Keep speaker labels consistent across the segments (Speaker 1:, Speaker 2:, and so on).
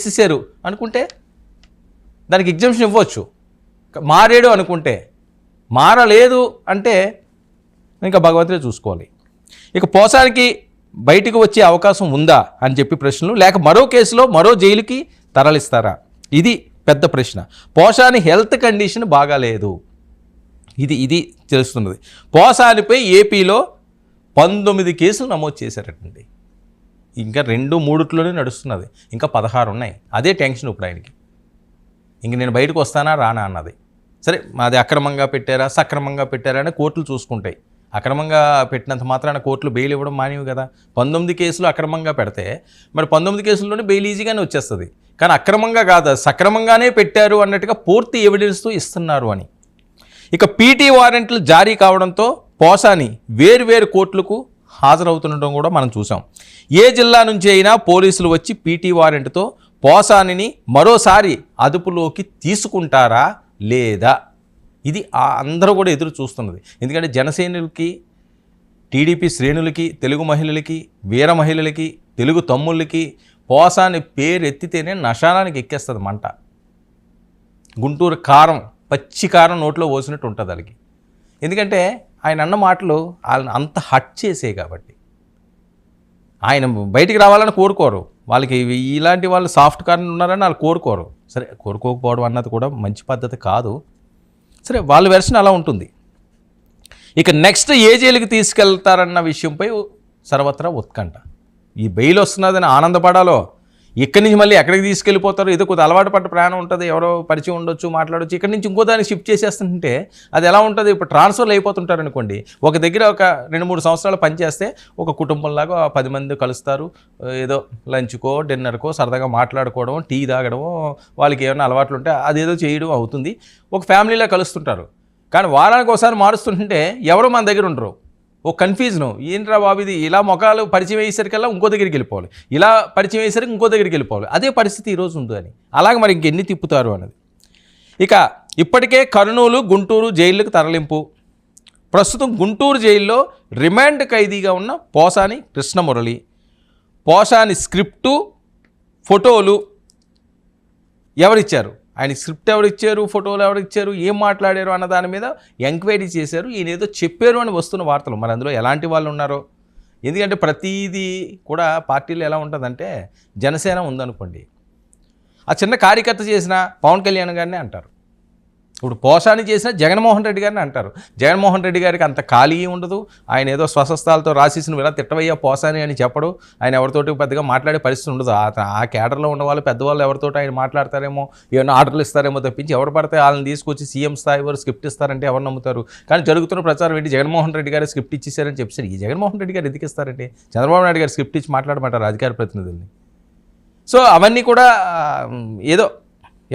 Speaker 1: చేసేసారు అనుకుంటే దానికి ఎగ్జామ్షన్ ఇవ్వచ్చు. మారాడు అనుకుంటే, మారలేదు అంటే ఇంకా భగవంతుడే చూసుకోవాలి. ఇక పోసానికి బయటికి వచ్చే అవకాశం ఉందా అని చెప్పి ప్రశ్నలు, లేక మరో కేసులో మరో జైలుకి తరలిస్తారా, ఇది పెద్ద ప్రశ్న. పోసాని హెల్త్ కండిషన్ బాగాలేదు, ఇది తెలుస్తున్నది. పోసానిపై ఏపీలో 19 కేసులు నమోదు చేశారటండి. ఇంకా 2-3 నడుస్తున్నది, ఇంకా 16 ఉన్నాయి. అదే టెన్షన్ ఇప్పుడు ఆయనకి. ఇంక నేను బయటకు వస్తానా రానా అన్నది. సరే, మాది అక్రమంగా పెట్టారా సక్రమంగా పెట్టారా అని కోర్టులు చూసుకుంటాయి. అక్రమంగా పెట్టినంత మాత్రాన కోర్టులు బెయిల్ ఇవ్వడం మానేవి కదా. 19 కేసులు అక్రమంగా పెడితే మరి 19 కేసుల్లోనే బెయిల్ ఈజీగానే వచ్చేస్తుంది. కానీ అక్రమంగా కాదు, సక్రమంగానే పెట్టారు అన్నట్టుగా పూర్తి ఎవిడెన్స్తో ఇస్తున్నారు అని. ఇక పీటీ వారెంట్లు జారీ కావడంతో పోసాని వేరు కోర్టులకు హాజరవుతుండడం కూడా మనం చూసాం. ఏ జిల్లా నుంచి అయినా పోలీసులు వచ్చి పీటీ వారెంట్తో పోసానిని మరోసారి అదుపులోకి తీసుకుంటారా లేదా, ఇది అందరూ కూడా ఎదురు చూస్తున్నది. ఎందుకంటే జనసేనులకి, టీడీపీ శ్రేణులకి, తెలుగు మహిళలకి, వీర మహిళలకి, తెలుగు తమ్ముళ్ళకి పోసాని పేరు ఎత్తితేనే నశానానికి ఎక్కేస్తుంది మంట. గుంటూరు కారం, పచ్చి కారం నోట్లో పోసినట్టు ఉంటుంది వాళ్ళకి. ఎందుకంటే ఆయన అన్న మాటలు వాళ్ళని అంత హట్ చేసే కాబట్టి. ఆయన బయటికి రావాలని కోరుకోరు, వాళ్ళకి ఇలాంటి వాళ్ళు సాఫ్ట్ కార్నర్ ఉన్నారని వాళ్ళు కోరుకోరు. సరే, కోరుకోకపోవడం అన్నది కూడా మంచి పద్ధతి కాదు. సరే, వాళ్ళ వెర్షన్ అలా ఉంటుంది. ఇక నెక్స్ట్ ఏ జైలుకి తీసుకెళ్తారన్న విషయంపై సర్వత్రా ఉత్కంఠ. ఈ బెయిల్ వస్తున్నదని ఆనందపడాలో, ఇక్కడి నుంచి మళ్ళీ ఎక్కడికి తీసుకెళ్ళిపోతారో, ఏదో కొద్ది అలవాటు పడ్డ ప్రయాణం ఉంటుంది, ఎవరో పరిచయం ఉండొచ్చు, మాట్లాడవచ్చు. ఇక్కడి నుంచి ఇంకో దాన్ని షిఫ్ట్ చేసేస్తుంటే అది ఎలా ఉంటుంది, ఇప్పుడు ట్రాన్స్ఫర్లు అయిపోతుంటారు అనుకోండి. ఒక దగ్గర ఒక 2-3 సంవత్సరాలు పనిచేస్తే ఒక కుటుంబంలాగా 10 మంది కలుస్తారు, ఏదో లంచ్కో డిన్నర్కో సరదాగా మాట్లాడుకోవడం, టీ తాగడము, వాళ్ళకి ఏమైనా అలవాట్లు ఉంటే అదేదో చేయడం అవుతుంది. ఒక ఫ్యామిలీలా కలుస్తుంటారు. కానీ వారానికి ఒకసారి మారుస్తుంటే ఎవరు మన దగ్గర ఉండరు. ఓ కన్ఫ్యూజను, ఏంట్రా బాబు ఇది, ఇలా మొఖాలు పరిచయం అయ్యేసరికల్లా ఇంకో దగ్గరికి వెళ్ళిపోవాలి, ఇలా పరిచయం అయ్యేసరికి ఇంకో దగ్గరికి వెళ్ళిపోవాలి. అదే పరిస్థితి ఈరోజు ఉంది అని. అలాగే మరి ఇంకెన్ని తిప్పుతారు అన్నది. ఇక ఇప్పటికే కర్నూలు, గుంటూరు జైళ్ళకు తరలింపు. ప్రస్తుతం గుంటూరు జైల్లో రిమాండ్ ఖైదీగా ఉన్న పోసాని కృష్ణమురళి, పోసాని స్క్రిప్టు, ఫోటోలు ఎవరిచ్చారు, ఆయన స్క్రిప్ట్ ఎవరిచ్చారు, ఫోటోలు ఎవరిచ్చారు, ఏం మాట్లాడారు అన్న దాని మీద ఎంక్వైరీ చేశారు. ఈయన ఏదో చెప్పారు అని వస్తున్న వార్తలు. మరి అందులో ఎలాంటి వాళ్ళు ఉన్నారో, ఎందుకంటే ప్రతిదీ కూడా పార్టీలో ఎలా ఉంటుందంటే, జనసేన ఉందనుకోండి, ఆ చిన్న కార్యకర్త చేసిన పవన్ కళ్యాణ్ గారిని అంటారు. ఇప్పుడు పోసాని చేసిన జగన్మోహన్ రెడ్డి గారిని అంటారు. జగన్మోహన్ రెడ్డి గారికి అంత ఖాళీ ఉండదు. ఆయన ఏదో స్వస్థస్థాలతో రాసేసిన ఇలా తిట్టవయ్యా పోసాని అని చెప్పడు. ఆయన ఎవరితోటి పెద్దగా మాట్లాడే పరిస్థితి ఉండదు. ఆ కేడర్లో ఉన్న వాళ్ళు పెద్దవాళ్ళు ఎవరితోటి ఆయన మాట్లాడతారేమో, ఏమైనా ఆర్డర్లు ఇస్తారేమో తప్పించి ఎవరు పడితే వాళ్ళని తీసుకొచ్చి సీఎం స్థాయి వారు స్క్రిప్ట్ ఇస్తారంటే ఎవరు నమ్ముతారు? కానీ జరుగుతున్న ప్రచారం ఏంటి, జగన్మోహన్ రెడ్డి గారు స్క్రిప్ట్ ఇచ్చేసారని చెప్పారు. ఈ జగన్మోహన్ రెడ్డి గారు ఎందుకు ఇస్తారంటే, చంద్రబాబు నాయుడు గారు స్క్రిప్ట్ ఇచ్చి మాట్లాడమంటారు అధికార ప్రతినిధుల్ని. సో అవన్నీ కూడా ఏదో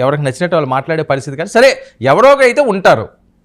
Speaker 1: ఎవరికి నచ్చినట్టు వాళ్ళు మాట్లాడే పరిస్థితి. కానీ సరే, ఎవరో అయితే ఉంటారు.